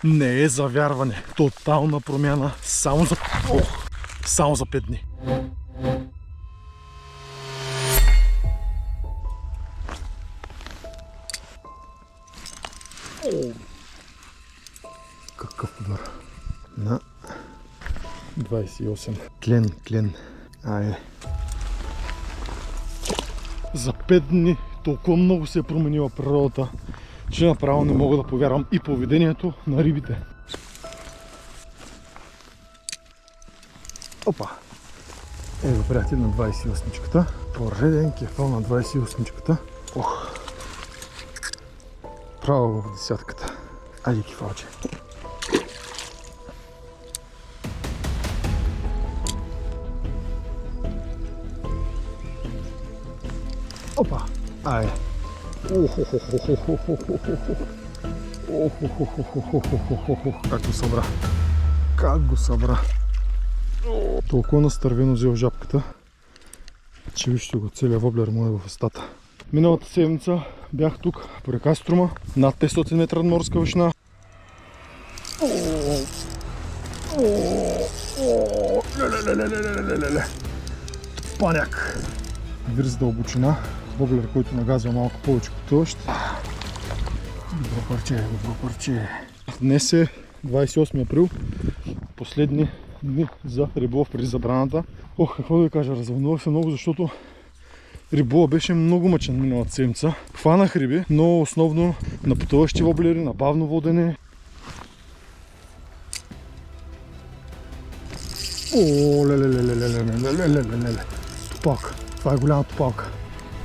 Не е завярване. Тотална промяна само за 5 дни. Какъв удар. На 28. Клен. Айде. За 5 дни толкова много се е променила природата, че направо не мога да повярвам и поведението на рибите. Опа! Ето, приятели, на 28-чката. Пореден кефал на 28-чката. Ох! Право в десятката. Айде, кефалче. Опа! Айде! Как го събра. Толкова настървено взел жабката, че вижте го, целият воблер му е в устата. Миналата седмица бях тук по река Струма, над 500 метра морска вишина. Паняк! Вир с дълбочина, воблер, който нагазва малко повече котълщ. Добро парче. Днес е 28 април, последни дни за риболов преди забраната. Какво да ви кажа, развълнувах се много, защото риболов беше много мъчен миналата седмица. Хванах риби, но основно на потъващи воблери, на бавно водене. Леле. Топалка. Това е голяма топалка.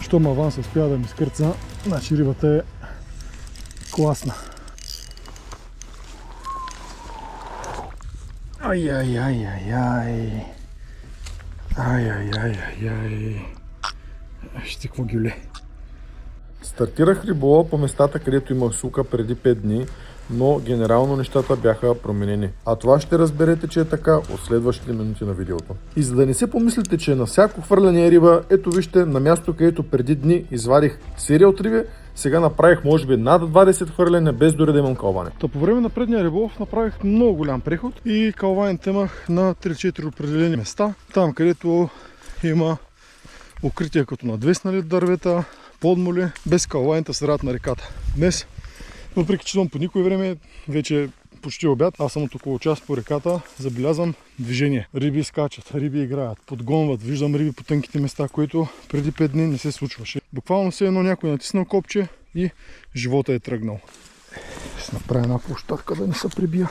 Щом аванс успя да ми скърца, значи рибата е класна. Ай. Вижте какво гюле. Стартирах риболова по местата, където имах сука преди 5 дни, но генерално нещата бяха променени. А това ще разберете, че е така от следващите минути на видеото. И за да не се помислите, че на всяко хвърляне риба, ето вижте, на място, където преди дни извадих серия от риби, сега направих може би над 20 хвърляне, без дори да имам калване. По време на предния риболов направих много голям преход и калваните имах на 3-4 определени места. Там, където има укрития като надвеснали дървета, подмоли, без калваните в средата на реката. Днес, въпреки че съм по никое време, вече е почти обяд, аз съм от около час по реката, забелязвам движение. Риби скачат, риби играят, подгонват, виждам риби по тънките места, които преди 5 дни не се случваше. Буквално се едно някой натиснал копче и живота е тръгнал. Ще направя една площадка да не се прибия.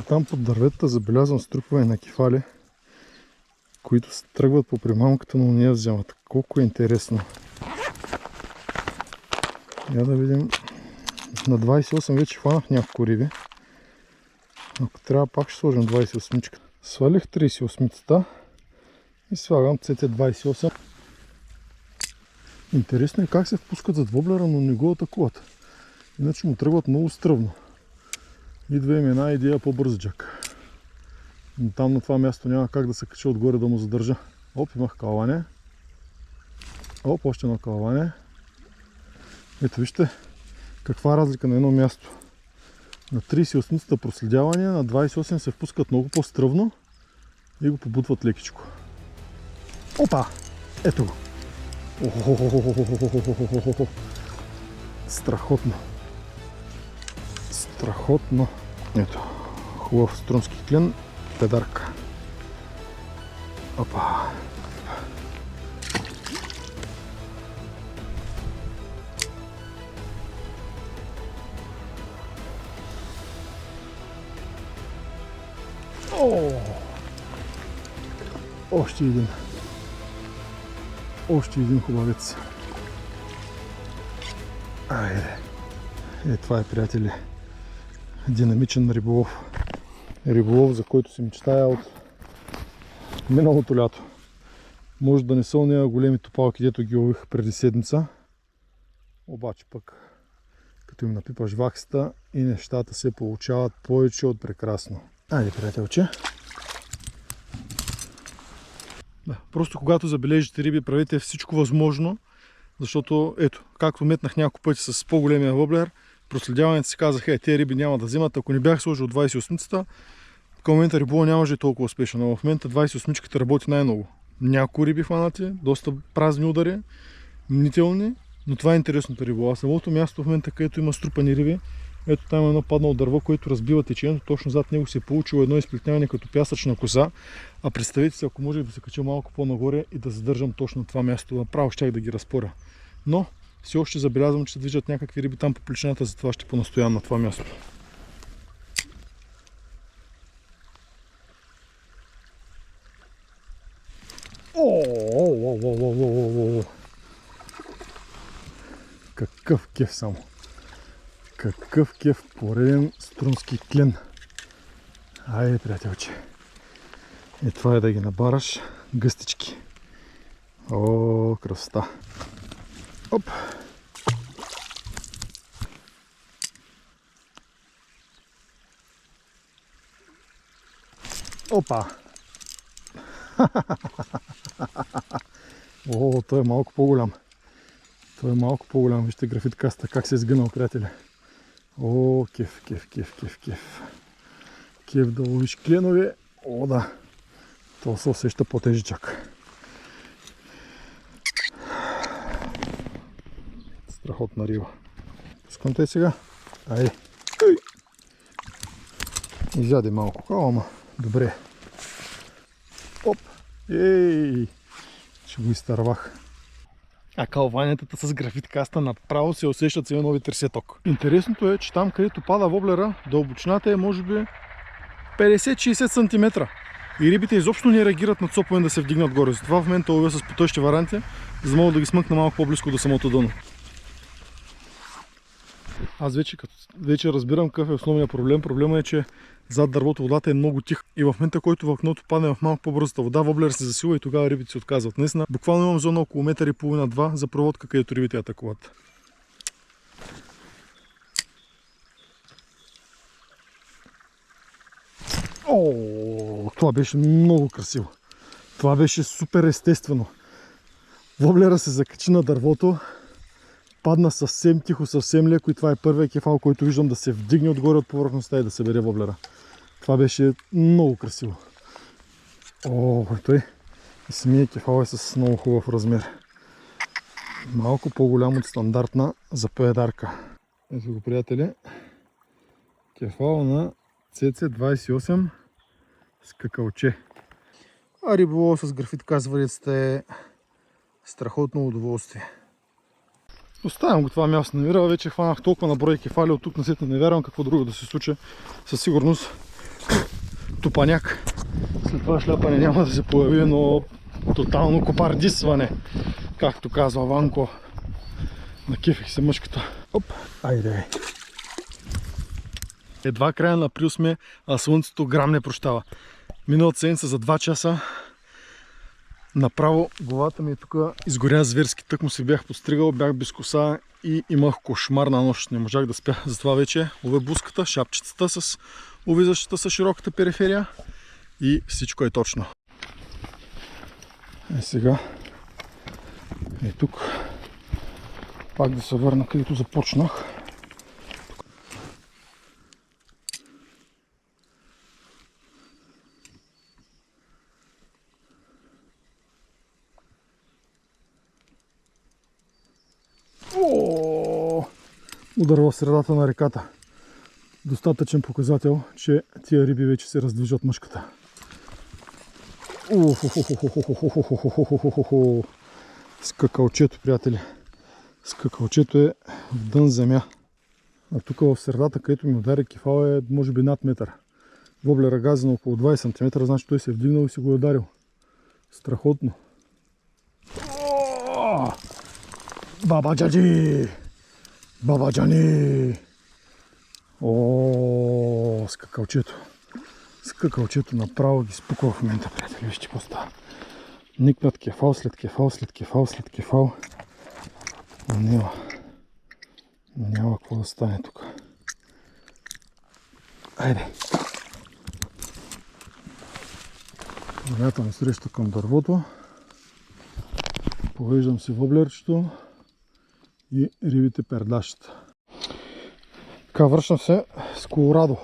Там под дърветата забелязвам струпване на кефали, които тръгват по примамката, но не я вземат. Колко е интересно. Я да видим. На 28 вече хванах няколко риби. Ако трябва, пак ще сложим 28-чка. Свалих 38-цата и слагам CT28. Интересно е как се впускат зад воблера, но не го атакуват. Иначе му тръгват много стръвно. Идва им една идея по-бързичък. Но там на това място няма как да се кача отгоре да му задържа. Оп, имах калване. Оп, още едно калване. Ето вижте каква разлика на едно място. На 38-цата проследяване, на 28 се впускат много по-стръвно и го побутват лекичко. Опа! Ето го! Страхотно! Страхотно! Ето, хубав струмски клен, педарка. Опа! Още един хубавец. Айде. Това е, приятели, динамичен риболов. Риболов, за който си мечтая от миналото лято. Може да не са ония големи топалки, дето ги лових преди седмица. Обаче пък, като им напипаш ваксата и нещата се получават повече от прекрасно. Айде, приятелче. Да, просто когато забележите риби, правете всичко възможно защото ето, както метнах няколко пъти с по-големия воблер, проследяването си казаха, тези риби няма да взимат. Ако не бях сложил 28-цата, към момента риболова нямаше толкова успешно, но в момента 28-чката работи най-много. Няколко риби хванати, доста празни удари, мнителни, но това е интересното риболова. Самото място в момента, където има струпани риби, ето там е едно паднало дърво, което разбива течението, точно зад него се е получило едно изплетняване като пясъчна коса. А представете си, ако може да се кача малко по-нагоре и да задържам точно това място, направо щях да ги разпоря. Но все още забелязвам, че се движат някакви риби там по плечината, затова ще понастоям на това място. Какъв кеф само! Какъв кеф, пореден струнски клен. Айде, приятелче. И това е да ги набараш гъстички. О, красота. Оп. Опа. О, той е малко по-голям. Той е малко по-голям. Вижте графиткаста как се е сгънал, приятели. О, кеф, кеф, кеф, кеф, кеф. Кеф да ловиш кленове. О, да. То се усеща по-тежичак. Страхотна риба. Пускам те сега. Айде. Изяде малко као, ама добре. Оп. Ей. Ще го изтървах. А калванетата с графиткаста направо се усещат с нови тресеток. Интересното е, че там където пада воблера, дълбочината е може би 50-60 см. И рибите изобщо не реагират на цопове да се вдигнат горе. Затова в момента ловя с потъщи варанти, за да мога да ги смъкна малко по-близко до самото дъно. Аз вече разбирам какъв е основният проблем. Проблемът е, че зад дървото водата е много тиха. И в момента, който вълкното падне в малко по-бързата вода, воблер се засила и тогава рибите се отказват. Наистина, буквално имам зона около 1,5-2 за проводка, където рибите атакуват. О, това беше много красиво. Това беше супер естествено. Воблера се закачи на дървото, падна съвсем тихо, съвсем леко и това е първият кефал, който виждам да се вдигне отгоре от повърхността и да се бере воблера. Това беше много красиво. О, той самия кефал е с много хубав размер. Малко по-голям от стандартна запоедарка. Ето го, приятели. Кефал на CC28 с какауче. А риболов с графитка с варицата е страхотно удоволствие. Оставям го това място на мира, вече хванах толкова на брой кефали, от тук насетне не вярвам какво друго да се случи. Със сигурност тупаняк. След това шляпане няма да се появи, но тотално копардисване, както казва Ванко. Накефих се мъжката. Оп, айде. Едва края на април сме, а слънцето грам не прощава. Миналата седмица за 2 часа направо главата ми тук изгоря зверски. Тък му се бях подстригал, бях без коса и имах кошмар на нощ. Не можах да спя. Затова вече ловя буската, шапчицата с увизащата с широката периферия и всичко е точно. Е сега е тук. Пак да се върна където започнах. Удар в средата на реката. Достатъчен показател, че тия риби вече се раздвижат мъжката. Скакалчето, приятели. Скакалчето е в дън земя. А тук в средата, където ми удари кефал е може би над метър. Воблера гази на около 20 см, значи той се е вдигнал и си го е ударил. Страхотно. Баба Джаджи! Баба Джани! О, скакалчето. Скакалчето направо ги спуква в момента, приятели. Вижте какво става. Никнат кефал след кефал, след кефал, след кефал. Няма какво да стане тук. Айде. Вървятам срещу към дървото. Повеждам си воблерчето. и рибите пердашат. Така, връщам се с Колорадо.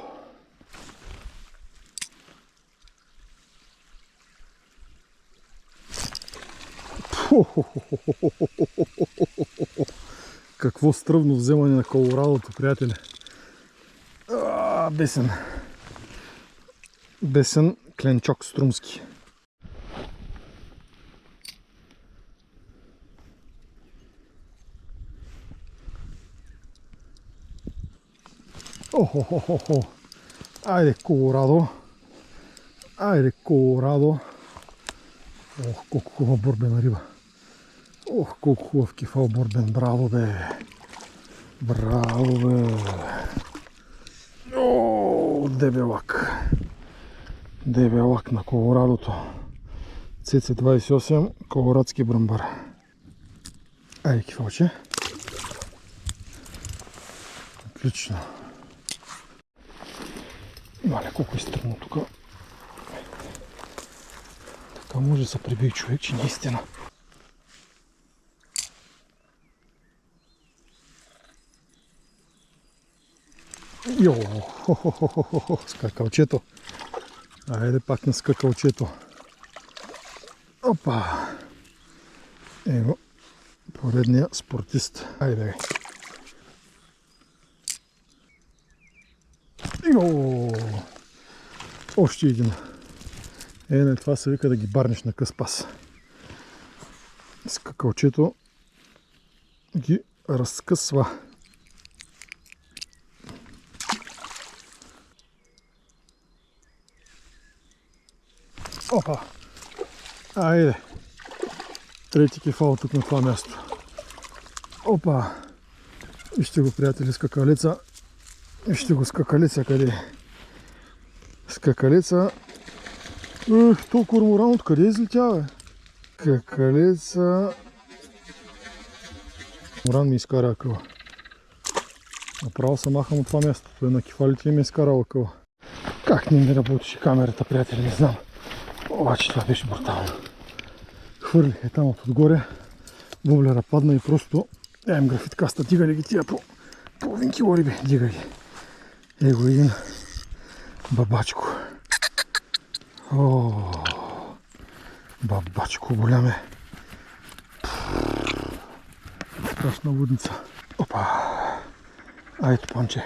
Какво стръвно вземане на Колорадото, приятели. Бесен. Бесен кленчок струмски. Айде, Колорадо. Айде, Колорадо. Ох, колко хубава борбена риба. Ох, колко хубав кефал борбен. Браво, бе. Браво, бе. О, дебелак. Дебелак на Колорадото. CC28, колорадски бръмбар. Айде, кефалче. Отлично. Мале, колко е стръмно тук. Така може да се прибие човек, че наистина. Йо, скакалчето. Айде пак на скакалчето. Опа. Ево, поредния спортист. Айде. Йо, още един. На това се вика да ги барнеш на къс пас. Скакалчето ги разкъсва. Опа! Айде! Трети кефал тук на това място. Опа! Вижте го, приятели, скакалица. Вижте го, скакалица къде е. Скакалица. То корморан откъде излетя, бе? Скакалица. Корморан ми изкара акъла. Направо се махам от това място. Той на кефалите ми е изкарал акъла. Как не ми работеше камерата, приятели, не знам. Обаче това беше брутално. Хвърлих е там отгоре. Воблера падна и просто им графиткаста. Дига ли ги тия по половин кило риби? Дига ги. Его един бабачко. О, бабачко голям е. Страшна лудница. Опа. Айде, панче.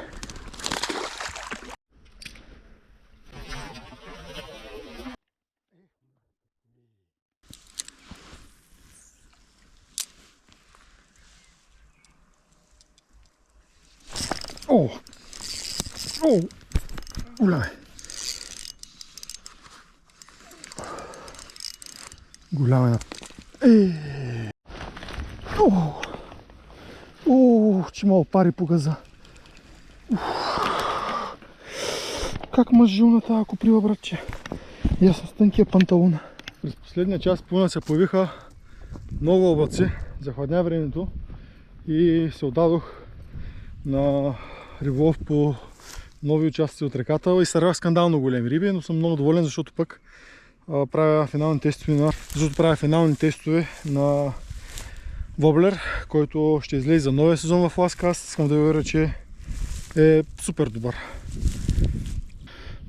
О! О! Голям е. Голям е. О! О! Че мало пари по газа. Как мъжил на тази коприва, братче. И аз с тънкия панталон. През последния час половина се появиха много облаци. Захладня времето и се отдадох на риболов по нови участъци от реката и сървах скандално големи риби, но съм много доволен, защото пък правя финални тестове на воблер, който ще излезе за новия сезон в Ласкаст. Искам да ви уверя, че е супер добър.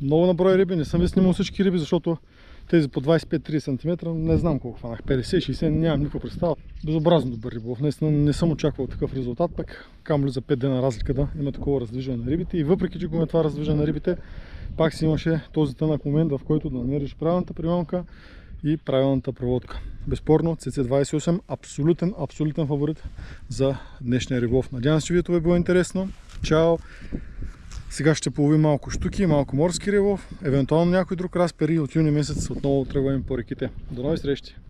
Много наброй риби, не съм ви снимал всички риби, защото тези по 25-30 см, не знам колко хванах, 50-60, нямам никаква представа. Безобразно добър риболов, наистина не съм очаквал такъв резултат, пък камо ли за 5 дена разлика да има такова раздвижване на рибите. И въпреки, че го има това раздвижване на рибите, пак си имаше този тънък момент, в който да намериш правилната примамка и правилната проводка. Безспорно, CC28 абсолютен фаворит за днешния риболов. Надявам се, че видеото ви е било интересно. Чао! Сега ще половим малко щуки, малко морски риболов, евентуално някой друг разпер и от юни месец отново тръгваме по реките. До нови срещи!